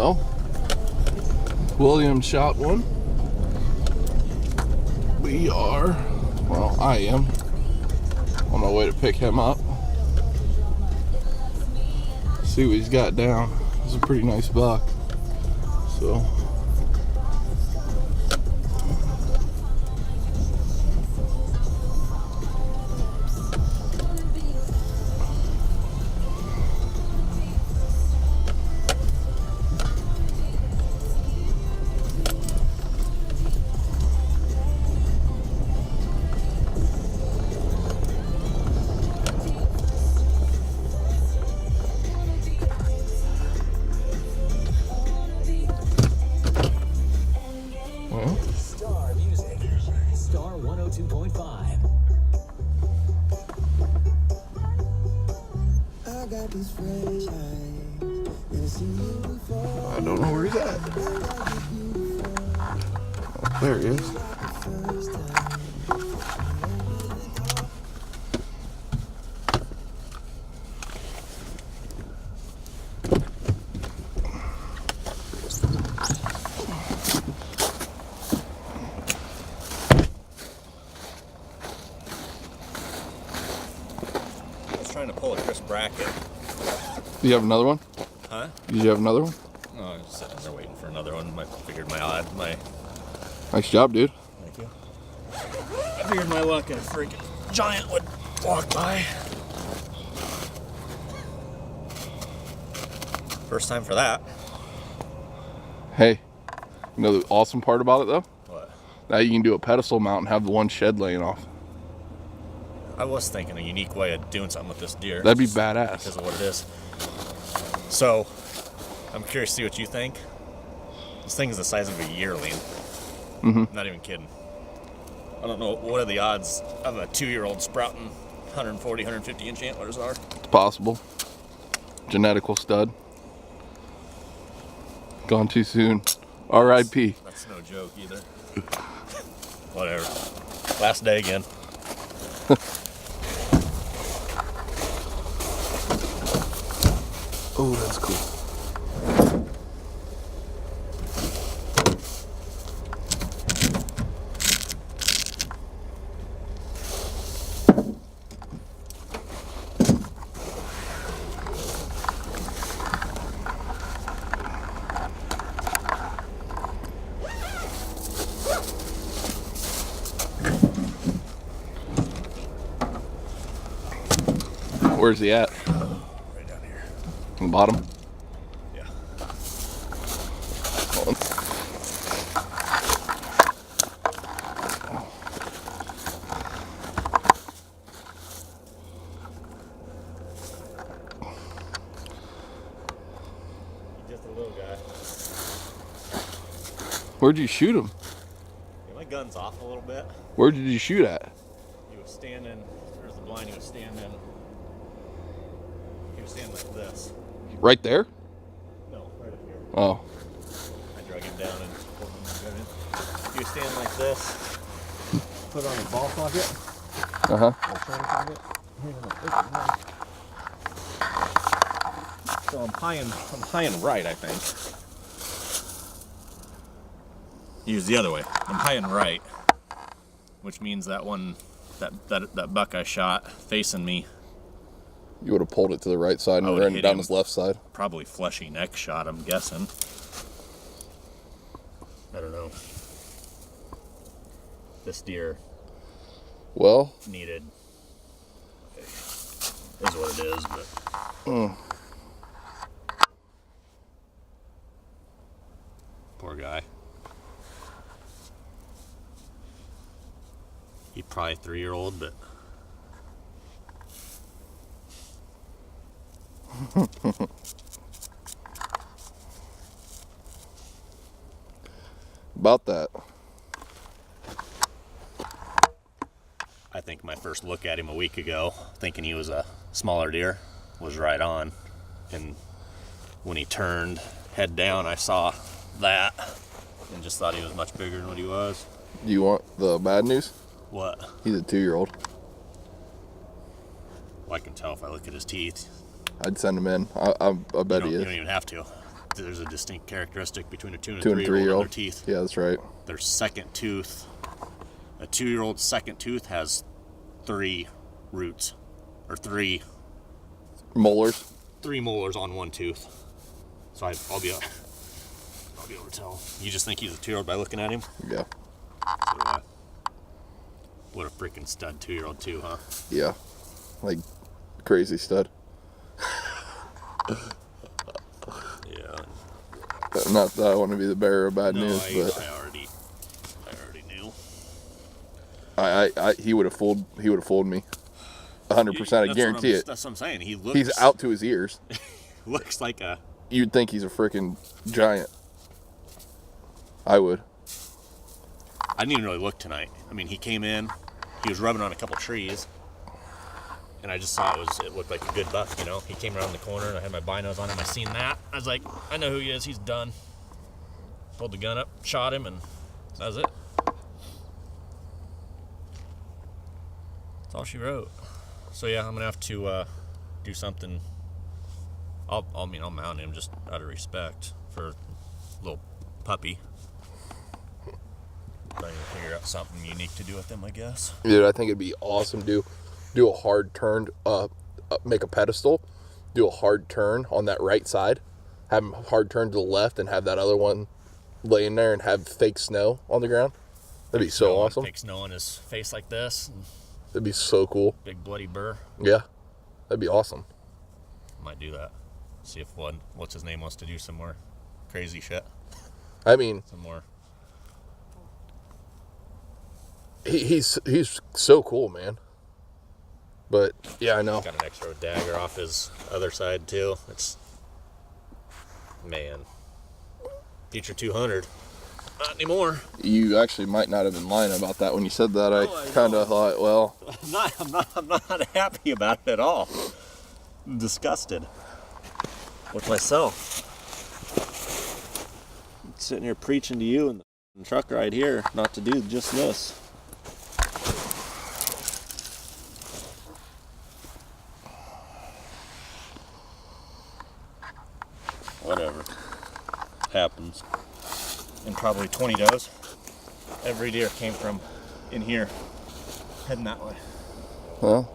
Well, William shot one. I am on my way to pick him up. See what he's got down. It's a pretty nice buck. So. Star Music, Star 102.5. I got these fresh eyes, never seen you before. I don't know where he's at. Oh, there he is. Trying to pull a crisp bracket. Do you have another one? Huh? Did you have another one? No, I was sitting there waiting for another one. I figured my Nice job, dude. Thank you. I figured my luck a freaking giant would walk by. First time for that. Hey, you know the awesome part about it though? What? Now you can do a pedestal mount and have the one shed laying off. I was thinking a unique way of doing something with this deer. That'd be badass. Because of what it is. So, I'm curious to see what you think. This thing is the size of a yearling. Mm-hmm. Not even kidding. I don't know what are the odds of a 2-year-old sprouting 140, 150 inch antlers are. It's possible. Genetical stud. Gone too soon. R.I.P. That's no joke either. Whatever. Last day again. Oh, that's cool. Where's he at? Right down here. On the bottom? Yeah. Hold on. He's just a little guy. Where'd you shoot him? Yeah, my gun's off a little bit. Where did you shoot at? He was standing, there's the blind, he was standing like this. Right there? No, right up here. Oh. I drug him down and pulled him in. He was standing like this. Put on his ball socket. Uh-huh. Or shoulder socket. So I'm high and right, I think. Use the other way. I'm high and right, which means that one, that buck I shot facing me, You would have pulled it to the right side and ran down his left side. probably fleshy neck shot, I'm guessing. I don't know. This deer Well, needed is what it is, but poor guy. He's probably 3-year-old, but about that. I think my first look at him a week ago, thinking he was a smaller deer, was right on. And when he turned head down, I saw that and just thought he was much bigger than what he was. Do you want the bad news? What? He's a 2-year-old. Well, I can tell if I look at his teeth. I'd send him in. I bet he You is. don't even have to. there's a distinct characteristic between a 2 and a 2 and 3-year-old and 3-year-old. their teeth. Yeah, that's right. Their second tooth, a 2-year-old's second tooth has 3 roots, or 3 Molars. 3 molars on one tooth. So I'll be able to tell. You just think he's a 2-year-old by looking at him? Yeah. So, yeah. What a freaking stud 2-year-old too, huh? Yeah. Like, crazy stud. Yeah. Not that I want to be the bearer of bad No, news, but I already knew. he would have fooled me. 100%, I guarantee it. That's what I'm saying. He's out to his ears. Looks like a. You'd think he's a freaking giant. I would. I didn't even really look tonight. I mean, he came in, he was rubbing on a couple trees, and I just saw it looked like a good buck, you know. He came around the corner, and I had my binos on him. I seen that. I was like, I know who he is. He's done. Pulled the gun up, shot him, and that was it. That's all she wrote. So yeah, I'm gonna have to do something. I'll mount him just out of respect for a little puppy. But I need to figure out something unique to do with him, I guess. Dude, I think it'd be awesome to do a hard turn, make a pedestal, do a hard turn on that right side, have him hard turn to the left, and have that other one laying there and have fake snow on the ground. That'd be so awesome. Fake snow on his face like this. That'd be so cool. Big bloody burr. Yeah, that'd be awesome. Might do that. See if what's his name wants to do some more crazy shit. I mean, Some more. he's so cool, man. But yeah, I know. Got an extra dagger off his other side too. It's man. Future 200. Not anymore. You actually might not have been lying about that when you said that. I I kind of thought, well, I'm not happy about it at all. I'm disgusted with myself. I'm sitting here preaching to you in the truck right here not to do just this. Whatever. Happens. And probably 20 does. Every deer came from in here, heading that way. well,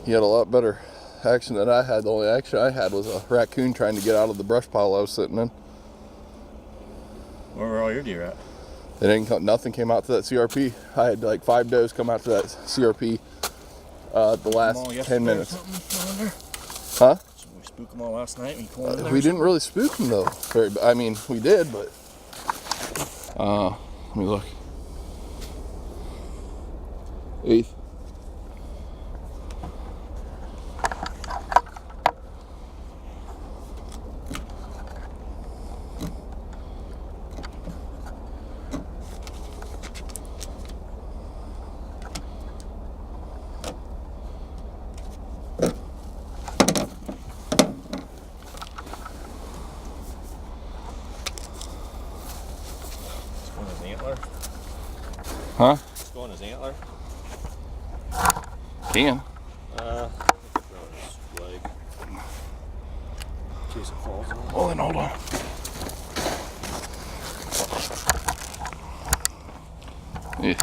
he had a lot better action than I had. The only action I had was a raccoon trying to get out of the brush pile I was sitting in. Where were all your deer at? Nothing came out to that CRP. I had like 5 does come out to that CRP the last 10 minutes. Huh? Did we spook them all last night? When you We didn't really spook them though. I mean, we did, but let me look. 8th. Huh? Let's go on his antler. Can. Leg. In case it falls on. Well, then hold on. Yeah.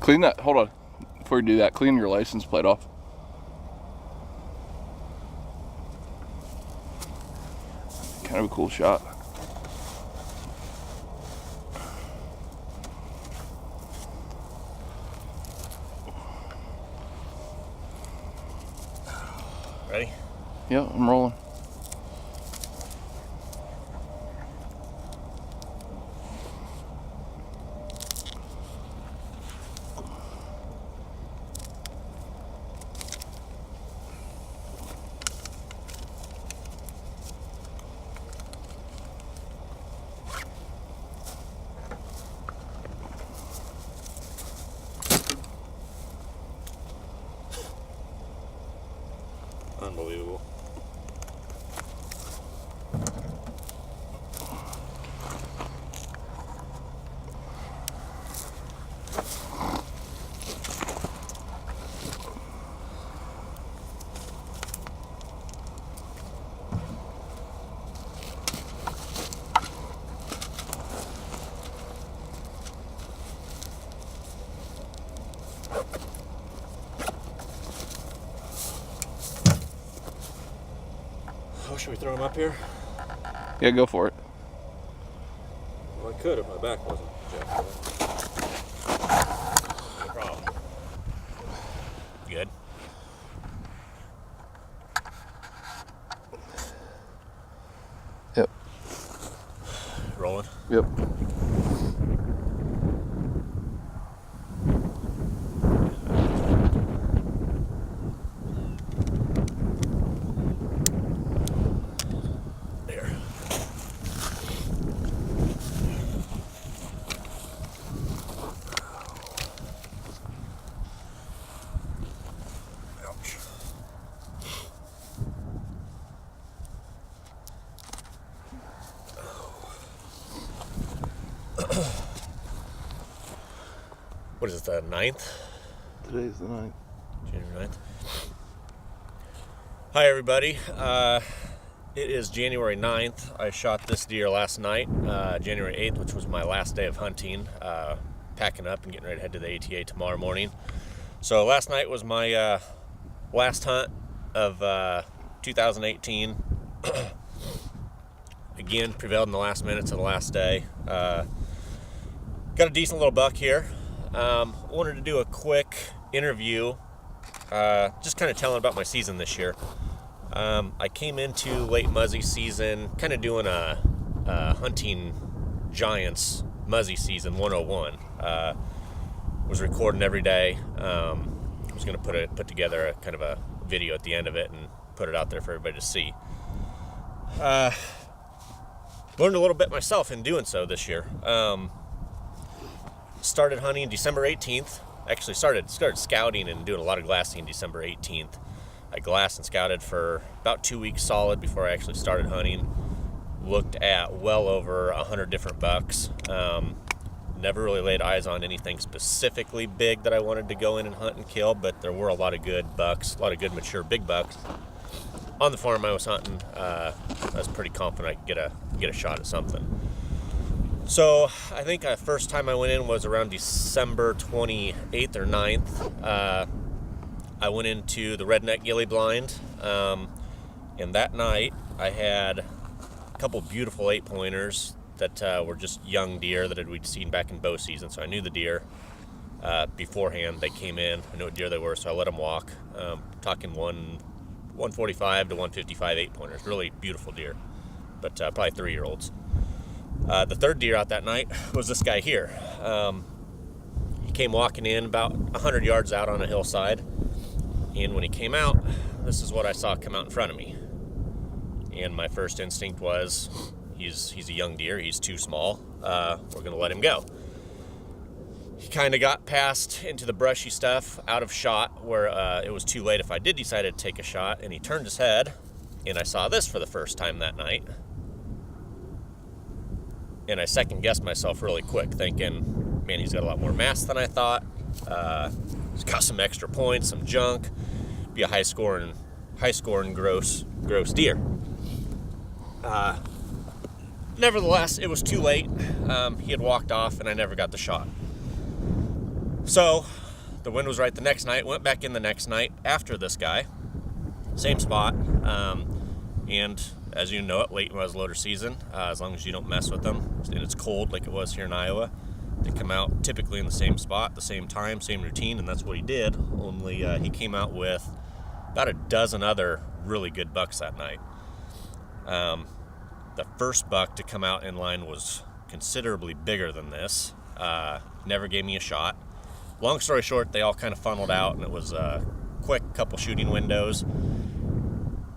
Clean that. Hold on. Before you do that, clean your license plate off. Kind of a cool shot. Ready? Yeah, I'm rolling. Unbelievable. should we throw him up here? Yeah, go for it. Well, I could if my back wasn't jacked. No problem. Good. Yep. Rolling. Yep. There. Ouch. What is it, the 9th? Today's the 9th. January 9th. Hi, everybody. It is January 9th. I shot this deer last night, January 8th, which was my last day of hunting, packing up and getting ready to head to the ATA tomorrow morning. So last night was my last hunt of 2018. Again, prevailed in the last minutes of the last day. Got a decent little buck here. Wanted to do a quick interview, just kind of telling about my season this year. I came into late Muzzy season kind of doing a hunting giants Muzzy season 101. Was recording every day. Was going to put together a kind of a video at the end of it and put it out there for everybody to see. Learned a little bit myself in doing so this year. Started hunting December 18th. Actually started scouting and doing a lot of glassing December 18th. I glassed and scouted for about 2 weeks solid before I actually started hunting. Looked at well over 100 different bucks. Never really laid eyes on anything specifically big that I wanted to go in and hunt and kill, but there were a lot of good bucks, a lot of good mature big bucks. On the farm I was hunting, I was pretty confident I could get a shot at something. So I think the first time I went in was around December 28th or 9th. I went into the redneck ghillie blind, and that night I had a couple beautiful 8-pointers that were just young deer that we'd seen back in bow season. So I knew the deer beforehand. They came in. I knew what deer they were, so I let them walk. Talking 145 to 155 8-pointers. Really beautiful deer, but probably 3-year-olds. The third deer out that night was this guy here. He came walking in about 100 yards out on a hillside, and when he came out, this is what I saw come out in front of me. And my first instinct was, he's a young deer, he's too small, we're going to let him go. He kind of got past into the brushy stuff, out of shot, where it was too late if I did decide to take a shot, and he turned his head, and I saw this for the first time that night. And I second-guessed myself really quick, thinking, man, he's got a lot more mass than I thought. He's got some extra points, some junk. Be a high-scoring, gross deer. Nevertheless, it was too late. He had walked off, and I never got the shot. So the wind was right the next night. Went back in the next night after this guy. Same spot. And as you know, it late muzzleloader season, as long as you don't mess with them, and it's cold like it was here in Iowa, they come out typically in the same spot, the same time, same routine, and that's what he did. Only he came out with about a dozen other really good bucks that night. The first buck to come out in line was considerably bigger than this. Never gave me a shot. Long story short, they all kind of funneled out, and it was a quick couple shooting windows.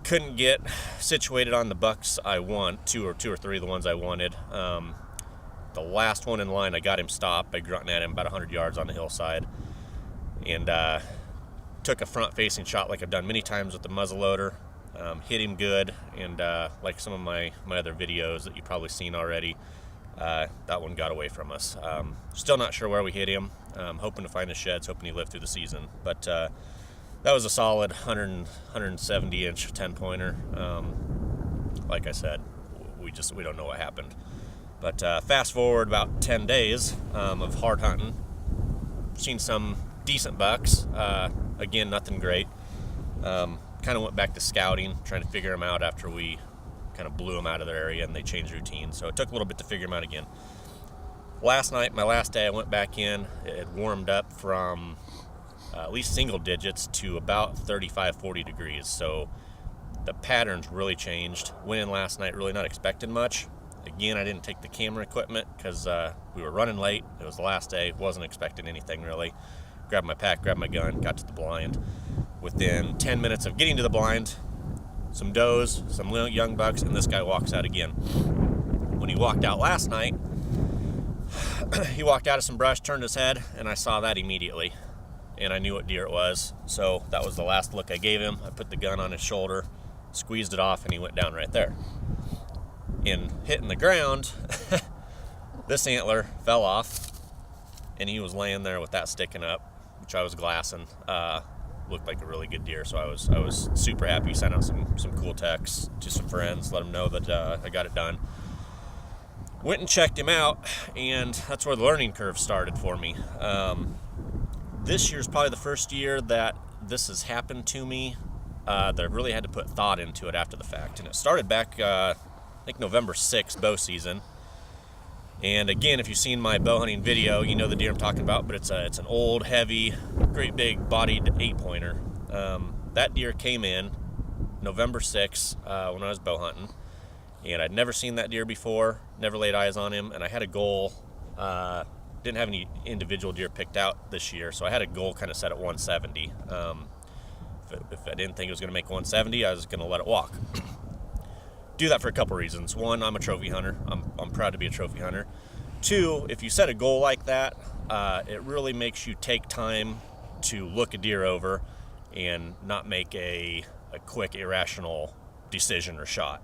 Couldn't get situated on the bucks I want, two or three of the ones I wanted. The last one in line, I got him stopped by grunting at him about 100 yards on the hillside, and took a front-facing shot like I've done many times with the muzzleloader. Hit him good, and like some of my other videos that you've probably seen already, that one got away from us. Still not sure where we hit him. Hoping to find the sheds, hoping he lived through the season, but that was a solid 170-inch 10-pointer. Like I said, we don't know what happened. But fast forward about 10 days of hard hunting. Seen some decent bucks. Again, nothing great. Kind of went back to scouting, trying to figure them out after we kind of blew them out of their area, and they changed routine. So it took a little bit to figure them out again. Last night, my last day, I went back in. It had warmed up from at least single digits to about 35, 40 degrees. So the patterns really changed. Went in last night really not expecting much. Again, I didn't take the camera equipment because we were running late. It was the last day. Wasn't expecting anything really. Grabbed my pack, grabbed my gun, got to the blind. Within 10 minutes of getting to the blind, some does, some young bucks, and this guy walks out again. When he walked out last night, he walked out of some brush, turned his head, and I saw that immediately. And I knew what deer it was. So that was the last look I gave him. I put the gun on his shoulder, squeezed it off, and he went down right there. In hitting the ground, this antler fell off, and he was laying there with that sticking up, which I was glassing. Looked like a really good deer, so I was super happy. Sent out some cool texts to some friends, let them know that I got it done. Went and checked him out, and that's where the learning curve started for me. This year's probably the first year that this has happened to me, that I really had to put thought into it after the fact. And it started back, I think November 6th, bow season. And again, if you've seen my bow hunting video, you know the deer I'm talking about, but it's an old, heavy, great big bodied 8-pointer. That deer came in November 6th when I was bow hunting, and I'd never seen that deer before, never laid eyes on him, and I had a goal. Didn't have any individual deer picked out this year, so I had a goal kind of set at 170. If I didn't think it was going to make 170, I was going to let it walk. Do that for a couple reasons. One, I'm a trophy hunter. I'm proud to be a trophy hunter. Two, if you set a goal like that, it really makes you take time to look a deer over and not make a quick, irrational decision or shot.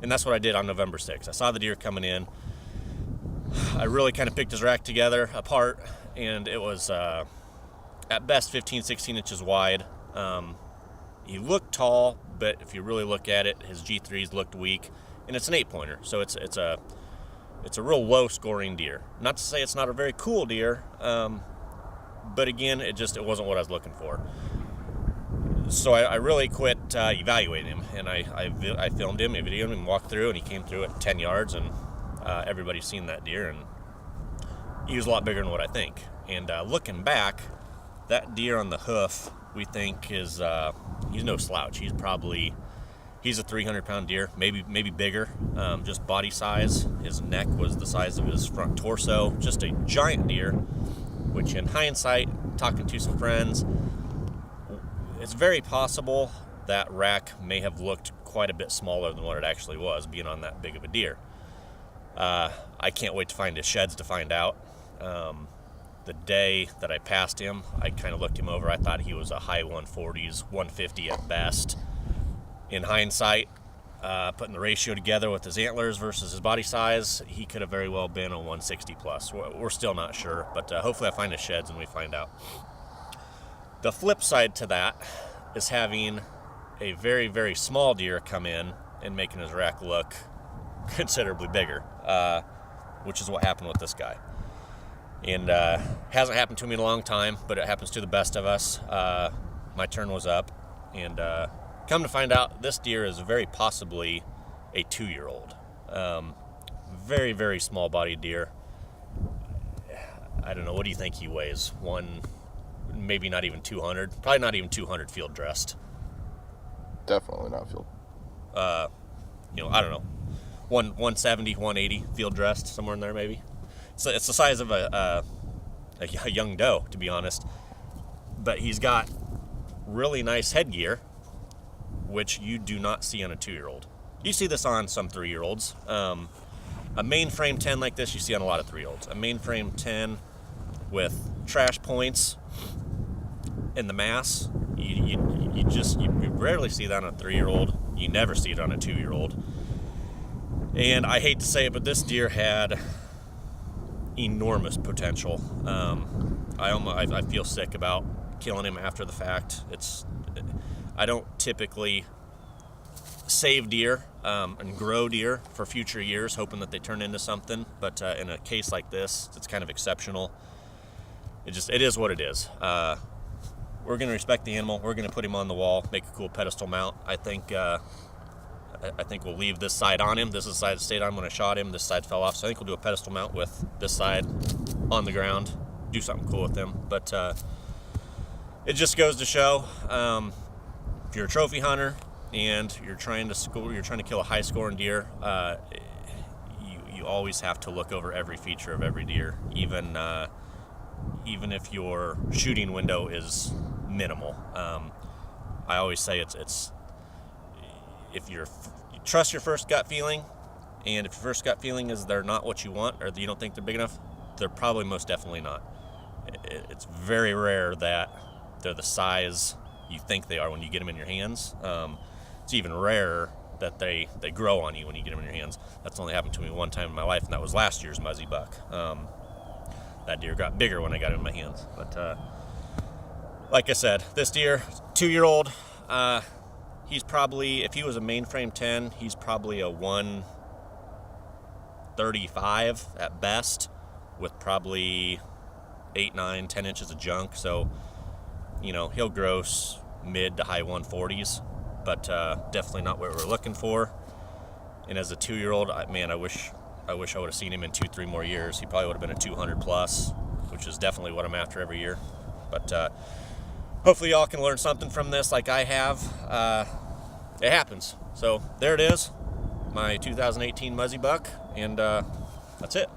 And that's what I did on November 6th. I saw the deer coming in. I really kind of picked his rack together, apart, and it was at best 15, 16 inches wide. He looked tall, but if you really look at it, his G3s looked weak, and it's an 8-pointer, so it's a real low-scoring deer. Not to say it's not a very cool deer, but again, it wasn't what I was looking for. So I really quit evaluating him, and I filmed him, I videoed him, walked through, and he came through at 10 yards, and everybody's seen that deer, and he was a lot bigger than what I think. And looking back, that deer on the hoof, we think is he's no slouch. He's a 300-pound deer, maybe bigger. Just body size. His neck was the size of his front torso. Just a giant deer, which in hindsight, talking to some friends, it's very possible that rack may have looked quite a bit smaller than what it actually was, being on that big of a deer. I can't wait to find his sheds to find out. The day that I passed him, I kind of looked him over. I thought he was a high 140s, 150 at best. In hindsight, putting the ratio together with his antlers versus his body size, he could have very well been a 160 plus. We're still not sure, but hopefully I find his sheds and we find out. The flip side to that is having a very, very small deer come in and making his rack look considerably bigger, which is what happened with this guy. And hasn't happened to me in a long time, but it happens to the best of us. My turn was up, and come to find out, this deer is very possibly a 2-year-old. Very, very small-bodied deer. I don't know, what do you think he weighs? Maybe not even 200. Probably not even 200 field dressed. Definitely not field. I don't know. 170, 180 field dressed, somewhere in there maybe. So it's the size of a young doe, to be honest. But he's got really nice headgear, which you do not see on a 2-year-old. You see this on some 3-year-olds. A mainframe 10 like this, you see on a lot of 3-year-olds. A mainframe 10 with trash points in the mass, you rarely see that on a 3-year-old. You never see it on a 2-year-old. And I hate to say it, but this deer had enormous potential. I feel sick about killing him after the fact. I don't typically save deer and grow deer for future years, hoping that they turn into something. But in a case like this, it's kind of exceptional. It is what it is. We're going to respect the animal. We're going to put him on the wall, make a cool pedestal mount. I think I think we'll leave this side on him. This is the side that stayed on when I shot him. This side fell off, so I think we'll do a pedestal mount with this side on the ground. Do something cool with him. But it just goes to show, if you're a trophy hunter and you're trying to kill a high-scoring deer, you always have to look over every feature of every deer, even if your shooting window is minimal. I always say it's if you trust your first gut feeling, and if your first gut feeling is they're not what you want, or you don't think they're big enough, they're probably most definitely not. It's very rare that they're the size you think they are when you get them in your hands. It's even rarer that they grow on you when you get them in your hands. That's only happened to me one time in my life, and that was last year's Muzzy buck. That deer got bigger when I got it in my hands. But like I said, this deer, 2-year-old, he's probably, if he was a mainframe 10, he's probably a 135 at best, with probably 8, 9, 10 inches of junk. So, he'll gross mid to high 140s, but definitely not what we're looking for. And as a 2-year-old, I wish I would have seen him in 2-3 more years. He probably would have been a 200 plus, which is definitely what I'm after every year. But hopefully y'all can learn something from this like I have. It happens. So there it is, my 2018 Muzzy buck, and that's it.